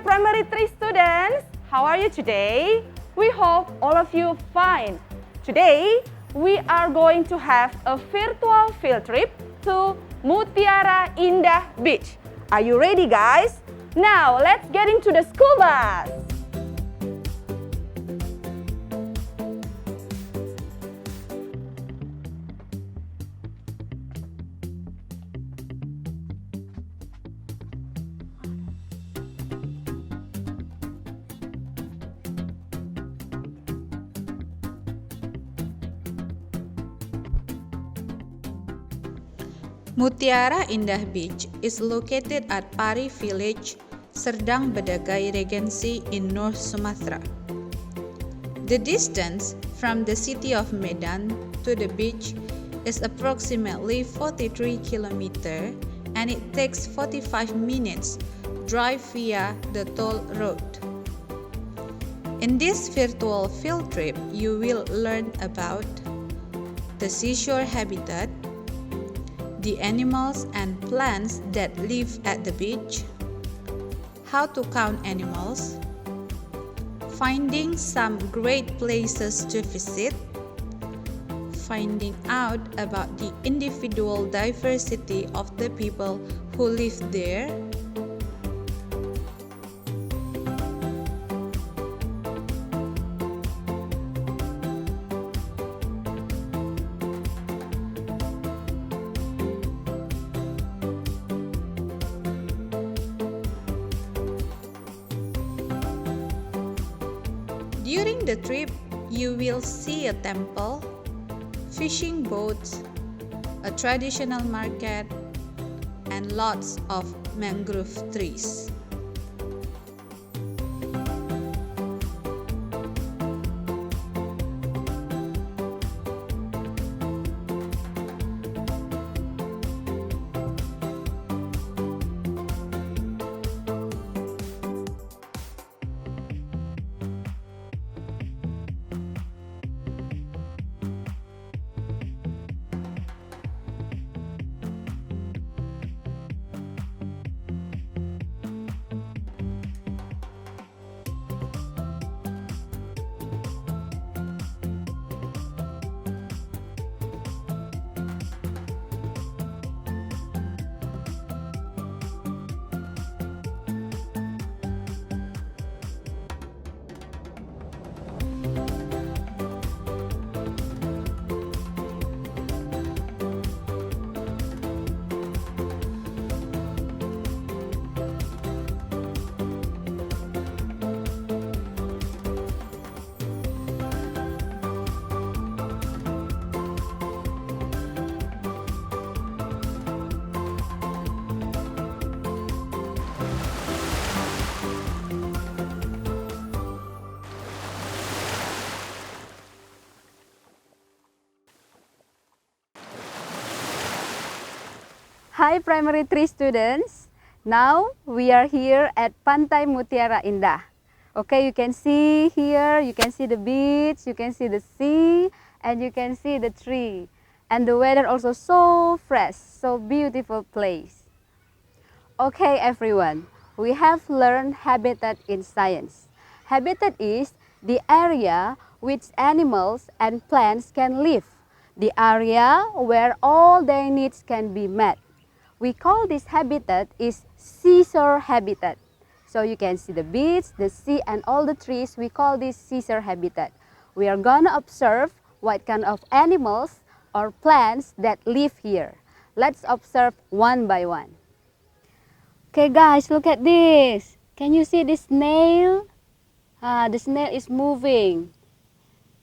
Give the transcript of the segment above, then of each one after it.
Primary 3 students, how are you today? We hope all of you fine. Today, we are going to have a virtual field trip to Mutiara Indah Beach. Are you ready, guys? Now, let's get into the school bus. Mutiara Indah Beach is located at Pari Village, Serdang Bedagai Regency in North Sumatra. The distance from the city of Medan to the beach is approximately 43 km and it takes 45 minutes drive via the toll road. In this virtual field trip, you will learn about the seashore habitat, the animals and plants that live at the beach, how to count animals, finding some great places to visit, finding out about the individual diversity of the people who live there, During the trip, you will see a temple, fishing boats, a traditional market, and lots of mangrove trees. Hi Primary 3 students, now we are here at Pantai Mutiara Indah. Okay, you can see here, you can see the beach, you can see the sea, and you can see the tree. And the weather also so fresh, so beautiful place. Okay everyone, we have learned habitat in science. Habitat is the area which animals and plants can live, the area where all their needs can be met. We call this habitat is seashore habitat. So you can see the beach, the sea, and all the trees. We call this seashore habitat. We are gonna observe what kind of animals or plants that live here. Let's observe one by one. Okay guys, look at this. Can you see this snail? The snail is moving.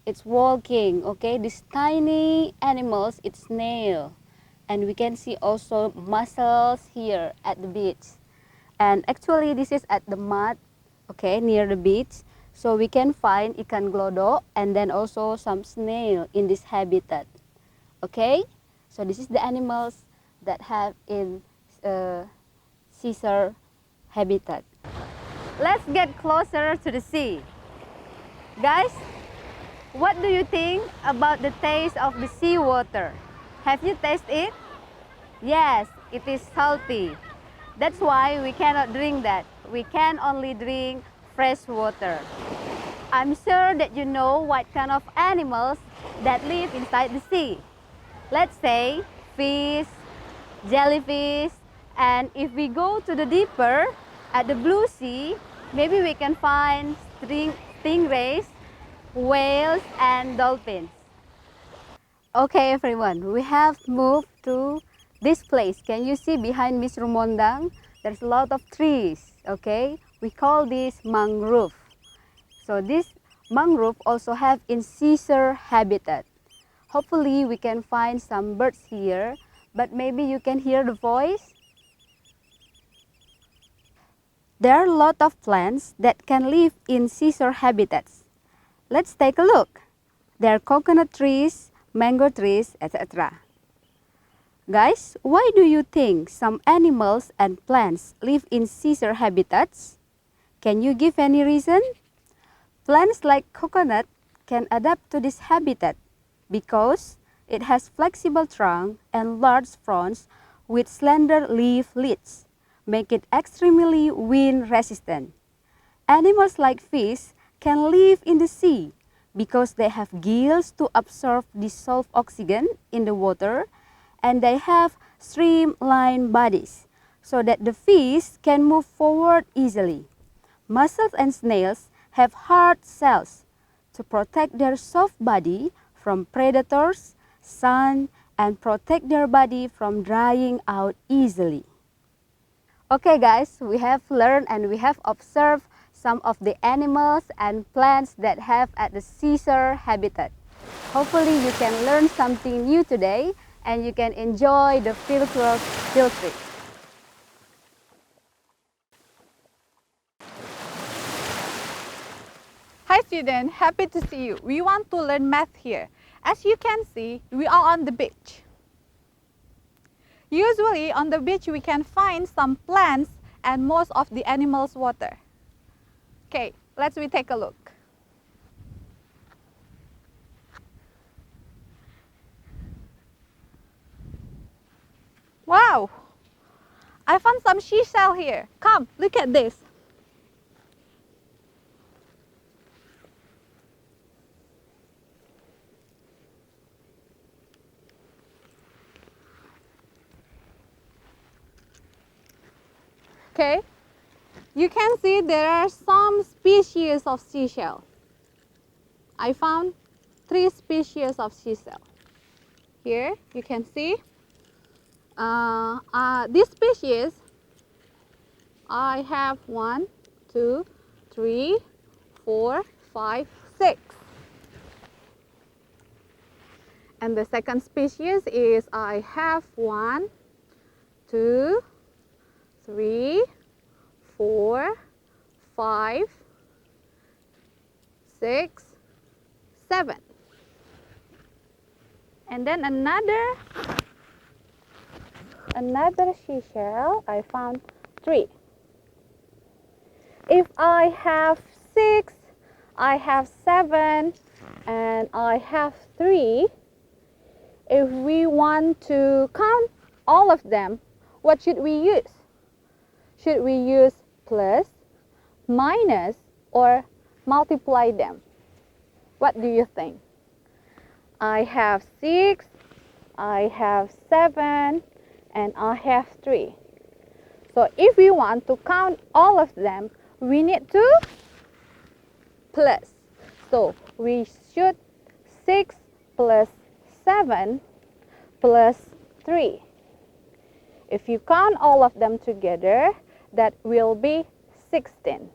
It's walking, okay? This tiny animals, it's snail. And we can see also mussels here at the beach. And actually this is at the mud, okay, near the beach. So we can find ikan glodok and then also some snail in this habitat. Okay, so this is the animals that have in seashore habitat. Let's get closer to the sea. Guys, what do you think about the taste of the sea water? Have you tasted it? Yes, it is salty. That's why we cannot drink that. we can only drink fresh water. I'm sure that you know what kind of animals that live inside the sea. Let's say fish, jellyfish, and if we go to the deeper at the blue sea, maybe we can find stingrays, whales, and dolphins. Okay, everyone, we have moved to this place. Can you see behind Miss Rumondang? There's a lot of trees, okay? We call this mangrove. So this mangrove also have incisor habitat. Hopefully we can find some birds here, but maybe you can hear the voice. There are a lot of plants that can live in incisor habitats. Let's take a look. There are coconut trees, mango trees, etc. Guys, why do you think some animals and plants live in incisor habitats? Can you give any reason? Plants like coconut can adapt to this habitat because it has flexible trunk and large fronds with slender leaf lids, make it extremely wind resistant. Animals like fish can live in the sea because they have gills to absorb dissolved oxygen in the water, and they have streamlined bodies so that the fish can move forward easily. Mussels and snails have hard shells to protect their soft body from predators, sun, and protect their body from drying out easily. Okay guys, we have learned and we have observed some of the animals and plants that have at the incisor habitat. Hopefully you can learn something new today and you can enjoy the fieldwork field trip. Hi students, happy to see you. We want to learn math here. As you can see, we are on the beach. Usually on the beach we can find some plants and most of the animals' water. Okay, let's take a look. Wow! I found some seashell here. Come, look at this. Okay, you can see there are some species of seashell. I found 3 species of seashell. Here you can see this species. I have 1, 2, 3, 4, 5, 6. And the second species is I have 1, 2, 3, 4, 5, 6, 7. And then another seashell, I found 3. If I have 6, I have 7, and I have 3, if we want to count all of them, what should we use? Should we use plus, minus, or multiply them? What do you think? I have 6, I have 7, and I have 3. So if we want to count all of them, we need to plus. So we should 6 plus 7 plus 3. If you count all of them together, that will be 16.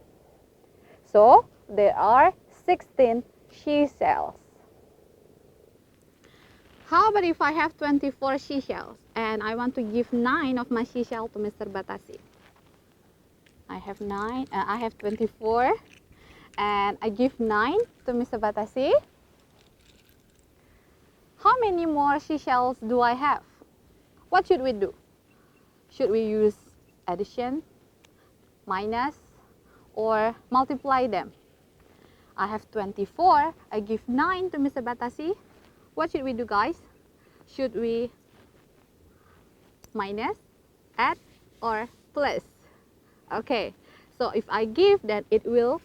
So there are 16 seashells. How about if I have 24 seashells and I want to give 9 of my seashells to Mr. Batasi? I have 24 and I give 9 to Mr. Batasi. How many more seashells do I have? What should we do? Should we use addition, minus, or multiply them? I have 24, I give 9 to Mr. Batasi. What should we do, guys? Should we minus, add, or plus? Okay, So if I give, then it will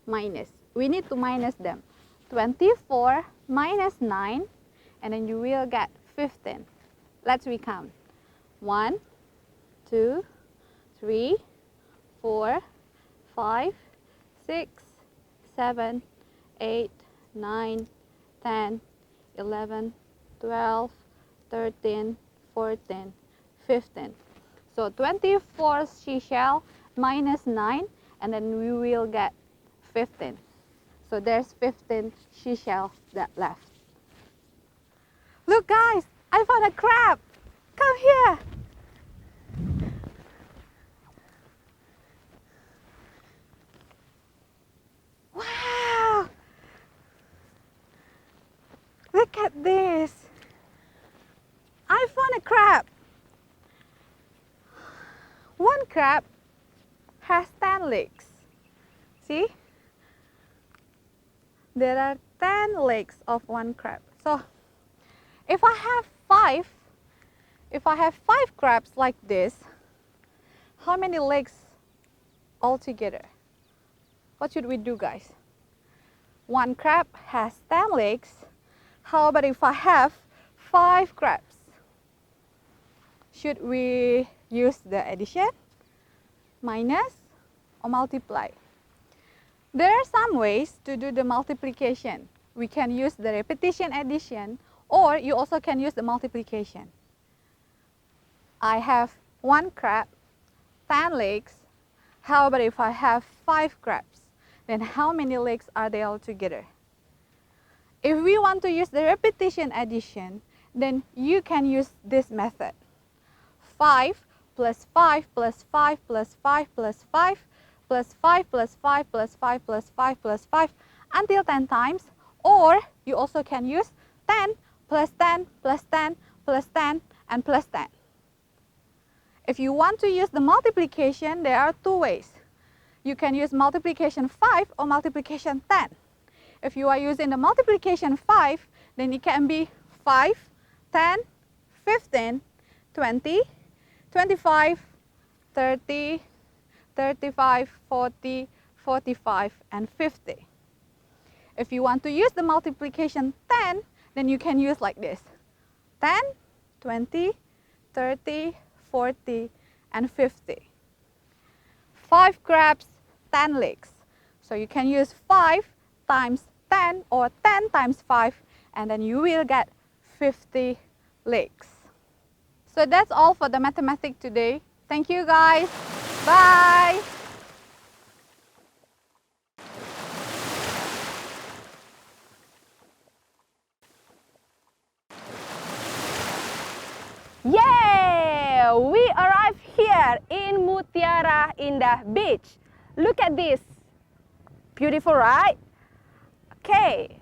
minus. We need to minus them. 24 minus 9, and then you will get 15. Let's recount. 1, 2, 3, 4, 5, 6, 7, 8, 9, 10, 11, 12, 13, 14, 15. So 24 seashell minus 9, and then we will get 15. So there's 15 seashell that left. Look guys, I found a crab. Come here. Wow. Look at this. I found a crab. One crab has 10 legs. See? There are 10 legs of one crab. So if I have five crabs like this, how many legs altogether? What should we do, guys? One crab has 10 legs. How about if I have 5 crabs? Should we use the addition, minus, or multiply? There are some ways to do the multiplication. We can use the repetition addition, or you also can use the multiplication. I have 1 crab, 10 legs. How about if I have 5 crabs? Then how many legs are they all together? If we want to use the repetition addition, then you can use this method. 5 plus 5 plus 5 plus 5 plus 5 plus 5 plus 5 plus 5 plus 5 plus 5 until 10 times. Or you also can use 10 plus 10 plus 10 plus 10 and plus 10. If you want to use the multiplication, there are 2 ways. You can use multiplication 5 or multiplication 10. If you are using the multiplication 5, then it can be 5, 10, 15, 20, 25, 30, 35, 40, 45, and 50. If you want to use the multiplication 10, then you can use like this. 10, 20, 30, 40, and 50. 5 crabs, 10 legs. So you can use 5 times 10 or 10 times 5, and then you will get 50 legs. So that's all for the mathematics today. Thank you guys. Bye. Yeah, we arrived here in Mutiara Indah Beach. Look at this. Beautiful, right? Okay.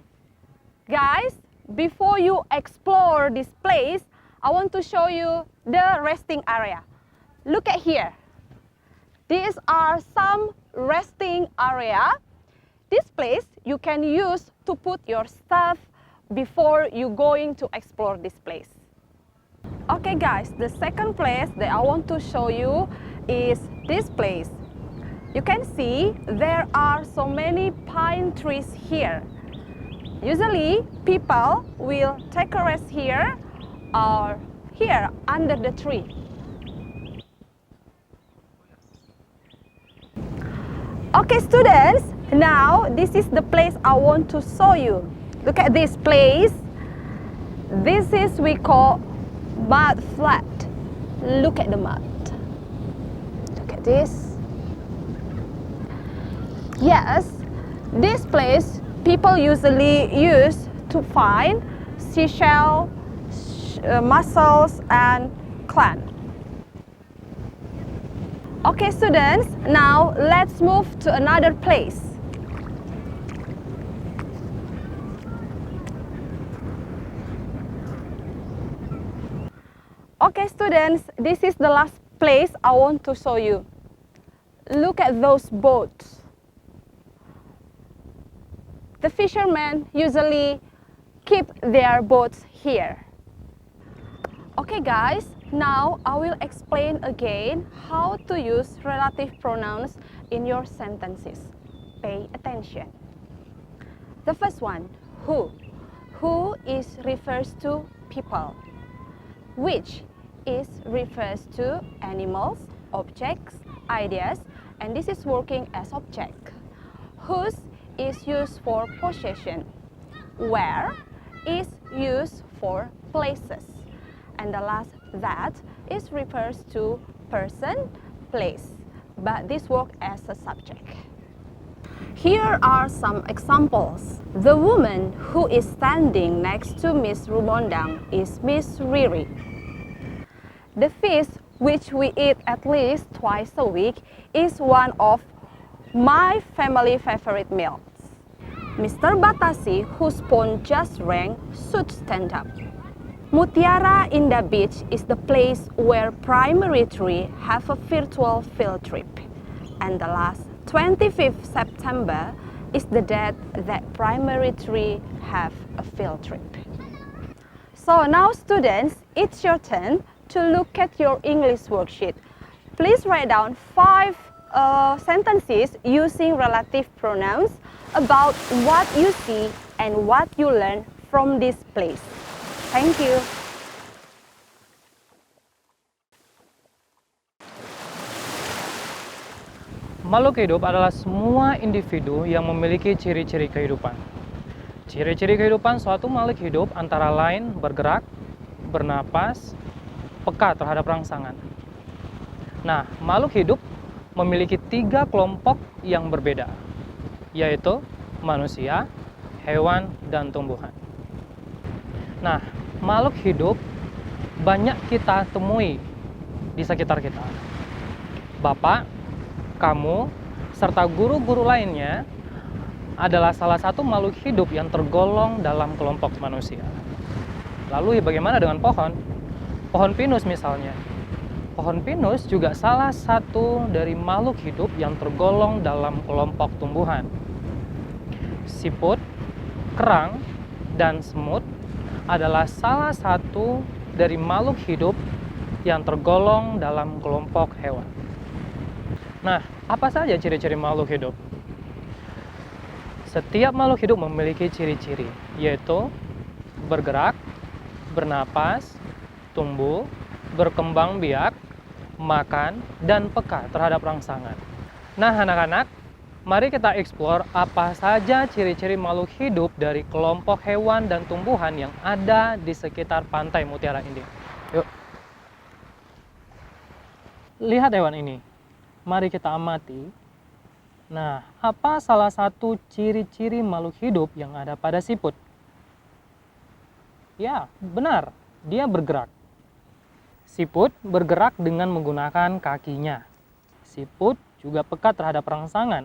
Guys, before you explore this place, I want to show you the resting area. Look at here. These are some resting area. This place you can use to put your stuff before you going to explore this place. Okay guys, the second place that I want to show you is this place. You can see there are so many pine trees here. Usually people will take a rest here or here under the tree. Okay students, now this is the place I want to show you. Look at this place. This is we call mud flat. Look at the mud. Look at this. Yes, this place people usually use to find seashell, mussels, and clam. Okay students, now let's move to another place. Okay students, this is the last place I want to show you. Look at those boats. The fishermen usually keep their boats here. Okay guys, Now I will explain again how to use relative pronouns in your sentences. Pay attention. The first one, who. Who is refers to people. Which is refers to animals, objects, ideas, and this is working as object. Whose is used for possession. Where is used for places. And the last, that is refers to person, place, but this works as a subject. Here are some examples. The woman who is standing next to Miss Rumondang is Miss Riri. The fish, which we eat at least twice a week, is one of my family favorite meals. Mr. Batasi, whose phone just rang, should stand up. Mutiara Indah Beach is the place where Primary 3 have a virtual field trip. And the last 25th September is the date that Primary 3 have a field trip. So now students, it's your turn to look at your English worksheet. Please write down 5 sentences using relative pronouns about what you see and what you learn from this place. Thank you. Makhluk hidup adalah semua individu yang memiliki ciri-ciri kehidupan. Ciri-ciri kehidupan suatu makhluk hidup antara lain bergerak, bernapas, peka terhadap rangsangan. Nah, makhluk hidup memiliki 3 kelompok yang berbeda, yaitu manusia, hewan, dan tumbuhan. Nah, makhluk hidup banyak kita temui di sekitar kita. Bapak, kamu, serta guru-guru lainnya adalah salah satu makhluk hidup yang tergolong dalam kelompok manusia. Lalu bagaimana dengan pohon? Pohon pinus misalnya. Pohon pinus juga salah satu dari makhluk hidup yang tergolong dalam kelompok tumbuhan. Siput, kerang, dan semut adalah salah satu dari makhluk hidup yang tergolong dalam kelompok hewan. Nah, apa saja ciri-ciri makhluk hidup? Setiap makhluk hidup memiliki ciri-ciri, yaitu bergerak, bernapas, tumbuh, berkembang biak, makan, dan peka terhadap rangsangan. Nah, anak-anak, mari kita eksplor apa saja ciri-ciri makhluk hidup dari kelompok hewan dan tumbuhan yang ada di sekitar pantai Mutiara Indah. Yuk. Lihat hewan ini. Mari kita amati. Nah, apa salah satu ciri-ciri makhluk hidup yang ada pada siput? Ya, benar. Dia bergerak. Siput bergerak dengan menggunakan kakinya. Siput juga peka terhadap rangsangan.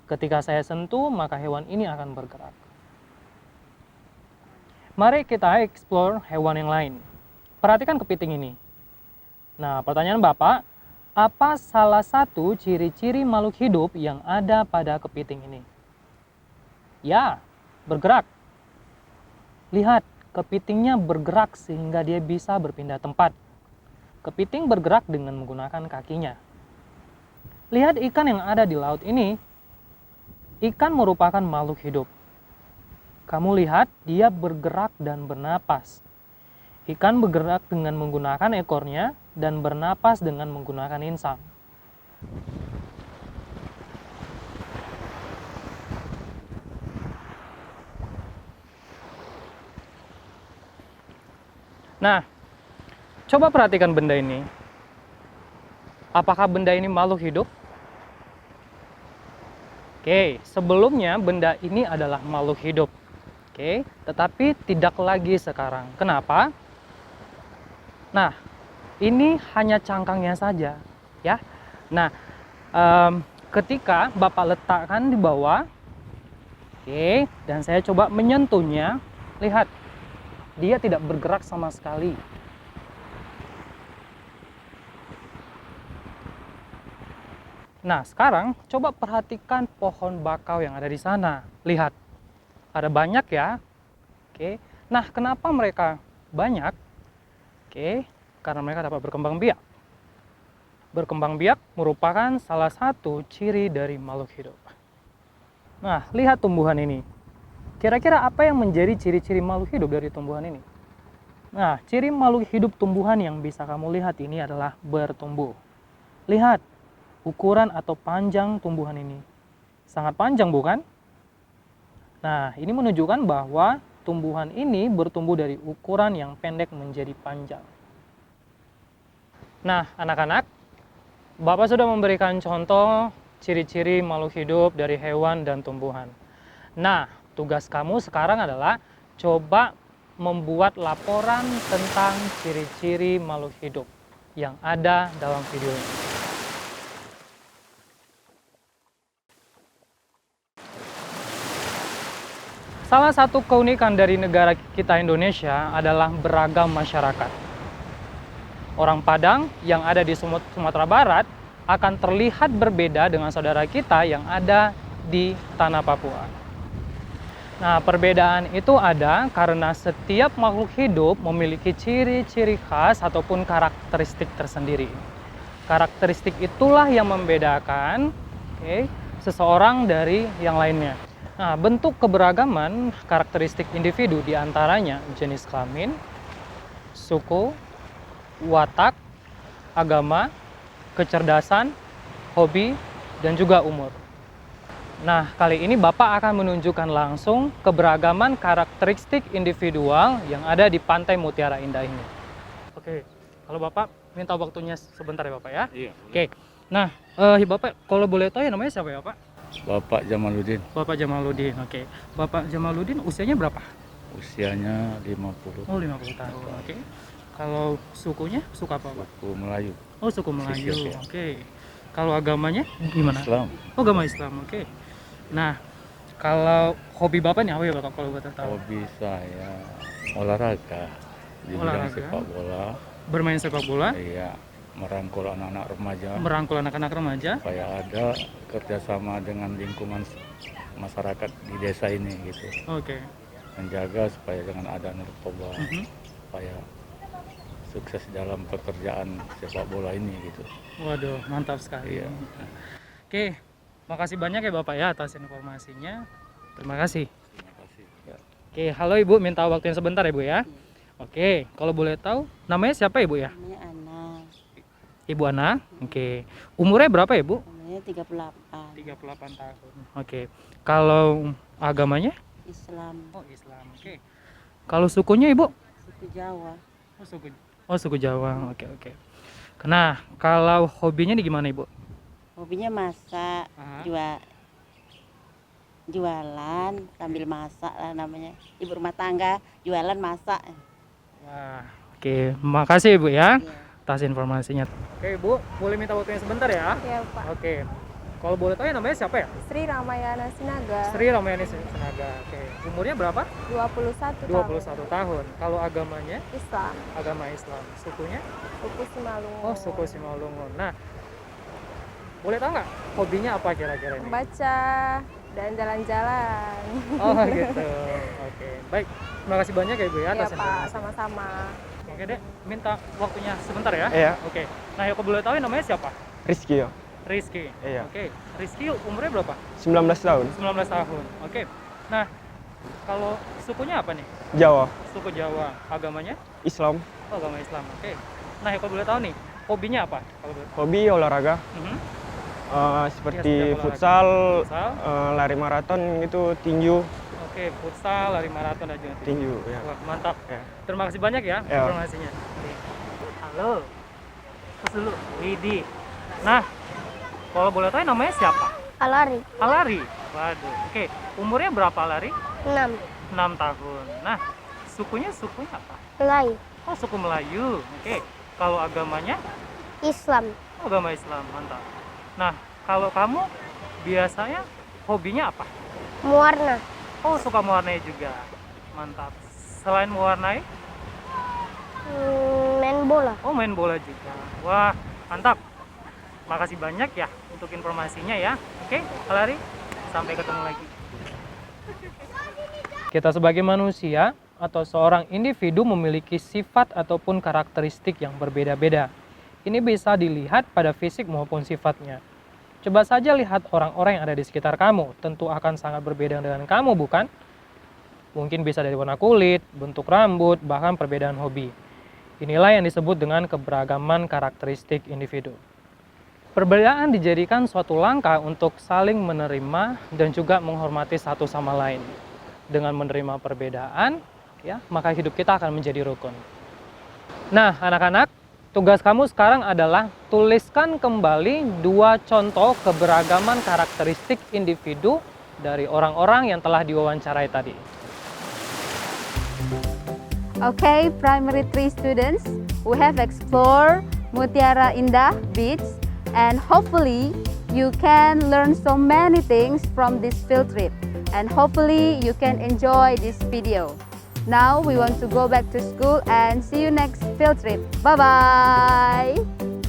Ketika saya sentuh, maka hewan ini akan bergerak. Mari kita explore hewan yang lain. Perhatikan kepiting ini. Nah, pertanyaan Bapak, apa salah satu ciri-ciri makhluk hidup yang ada pada kepiting ini? Ya, bergerak. Lihat, kepitingnya bergerak sehingga dia bisa berpindah tempat. Kepiting bergerak dengan menggunakan kakinya. Lihat ikan yang ada di laut ini. Ikan merupakan makhluk hidup. Kamu lihat, dia bergerak dan bernapas. Ikan bergerak dengan menggunakan ekornya dan bernapas dengan menggunakan insang. Nah, coba perhatikan benda ini. Apakah benda ini makhluk hidup? Oke, sebelumnya benda ini adalah makhluk hidup. Oke, tetapi tidak lagi sekarang. Kenapa? Nah, ini hanya cangkangnya saja, ya. Nah, ketika Bapak letakkan di bawah, oke, dan saya coba menyentuhnya, lihat, dia tidak bergerak sama sekali. Nah, sekarang coba perhatikan pohon bakau yang ada di sana. Lihat, ada banyak ya. Oke. Nah, kenapa mereka banyak? Oke. karena mereka dapat berkembang biak. Berkembang biak merupakan salah satu ciri dari makhluk hidup. Nah, lihat tumbuhan ini. Kira-kira apa yang menjadi ciri-ciri makhluk hidup dari tumbuhan ini? Nah, ciri makhluk hidup tumbuhan yang bisa kamu lihat ini adalah bertumbuh. Lihat, ukuran atau panjang tumbuhan ini. Sangat panjang, bukan? Nah, ini menunjukkan bahwa tumbuhan ini bertumbuh dari ukuran yang pendek menjadi panjang. Nah, anak-anak, Bapak sudah memberikan contoh ciri-ciri makhluk hidup dari hewan dan tumbuhan. Nah, tugas kamu sekarang adalah coba membuat laporan tentang ciri-ciri makhluk hidup yang ada dalam video ini. Salah satu keunikan dari negara kita Indonesia adalah beragam masyarakat. Orang Padang yang ada di Sumatera Barat akan terlihat berbeda dengan saudara kita yang ada di tanah Papua. Nah, perbedaan itu ada karena setiap makhluk hidup memiliki ciri-ciri khas ataupun karakteristik tersendiri. Karakteristik itulah yang membedakan seseorang dari yang lainnya. Nah, bentuk keberagaman karakteristik individu diantaranya jenis kelamin, suku, watak, agama, kecerdasan, hobi, dan juga umur. Nah, kali ini Bapak akan menunjukkan langsung keberagaman karakteristik individual yang ada di Pantai Mutiara Indah ini. Oke, kalau Bapak minta waktunya sebentar ya Bapak ya? Iya. Oke, nah Bapak kalau boleh tahu ya namanya siapa ya Pak? Bapak Jamaluddin, Bapak Jamaluddin, oke. Bapak Jamaluddin usianya berapa? usianya 50, Oh, 50 tahun, oke. Kalau sukunya, suku apa Pak? suku Melayu, Oh, suku Melayu. Sisi, ya. Oke. Kalau agamanya gimana? Islam. Oh, agama Islam. Oke. Nah, kalau hobi Bapak nih apa ya Bapak kalau boleh tahu? Hobi saya olahraga, di bidang Olahraga. sepak bola. Bermain sepak bola, Iya, merangkul anak-anak remaja merangkul anak-anak remaja. supaya ada kerjasama dengan lingkungan masyarakat di desa ini gitu, Oke. menjaga supaya jangan ada narkoba, Mhm. supaya sukses dalam pekerjaan sepak bola ini gitu. Waduh, mantap sekali. Iya. Oke. Makasih banyak ya Bapak ya atas informasinya. Terima kasih. Terima kasih. Ya. Oke, halo Ibu, minta waktunya sebentar ya Bu ya. Oke, kalau boleh tahu namanya siapa Ibu ya? Namanya Ana, Ibu Ana. Oke. Umurnya berapa ya Bu? namanya 38, 38 tahun. Oke. Kalau agamanya? Islam, Oh, Islam. Oke. Kalau sukunya Ibu? suku Jawa. Oh, suku Jawa. Oke, oke. Nah, kalau hobinya nih gimana Ibu? Hobinya masak, Aha. jualan sambil masak lah namanya. Ibu rumah tangga, jualan masak. Wah, oke. Makasih Ibu ya Iya. atas informasinya. Oke, Bu, boleh minta waktunya sebentar ya? Ya Pak, Oke. Kalau boleh tahu ya namanya siapa ya? Sri Ramayana Sinaga, Sri Ramayani Sinaga. Oke. Umurnya berapa? 21 21 tahun. Kalau agamanya? Islam, Agama Islam. Sukunya? suku Simalungun. Oh, suku Simalungun. Nah, boleh tahu nggak hobinya apa kira-kira ini? Membaca dan jalan-jalan. Oh, gitu. Oke. Baik. Terima kasih banyak ya Ibu ya Ya atas Pak, informasi. sama-sama. Oke deh, minta waktunya sebentar ya. Iya. Oke. Nah, ya kalau boleh tahu ya namanya siapa? Rizky ya, Rizky. Iya. Oke. Rizky umurnya berapa? 19 tahun, 19 tahun. Oke. Nah, kalau sukunya apa nih? Jawa, Suku Jawa. Agamanya? Islam, Oh, agama Islam. Oke. Nah, ya kalau boleh tahu nih, hobinya apa? Kalau boleh. hobi olahraga Mhm. seperti Ya, setiap futsal, Futsal. lari maraton itu tinju, Oke, futsal, lari maraton dan juga tinju. tinju ya. Wah, mantap. Ya. Terima kasih banyak ya Ya. informasinya. Halo. Terus dulu, Widi. Nah, kalau boleh tahu namanya siapa? Alari, Alari. Waduh. Oke, umurnya berapa Alari? 6, 6 tahun. Nah, sukunya apa? Melayu, Oh, suku Melayu. Oke. Kalau agamanya? Islam, Oh, agama Islam. Mantap. Nah, kalau kamu biasanya hobinya apa? mewarna, Oh, suka mewarnai juga. Mantap. Selain mewarnai, main bola. oh main bola juga. Wah, mantap. Makasih banyak ya untuk informasinya ya. Oke, Alari, sampai ketemu lagi. Kita sebagai manusia atau seorang individu memiliki sifat ataupun karakteristik yang berbeda-beda. Ini bisa dilihat pada fisik maupun sifatnya. Coba saja lihat orang-orang yang ada di sekitar kamu, tentu akan sangat berbeda dengan kamu, bukan? Mungkin bisa dari warna kulit, bentuk rambut, bahkan perbedaan hobi. Inilah yang disebut dengan keberagaman karakteristik individu. Perbedaan dijadikan suatu langkah untuk saling menerima dan juga menghormati satu sama lain. Dengan menerima perbedaan, ya, maka hidup kita akan menjadi rukun. Nah, anak-anak, tugas kamu sekarang adalah tuliskan kembali 2 contoh keberagaman karakteristik individu dari orang-orang yang telah diwawancarai tadi. Okay, primary 3 students, we have explored Mutiara Indah Beach, and hopefully you can learn so many things from this field trip, and hopefully you can enjoy this video. Now we want to go back to school and see you next field trip. Bye-bye!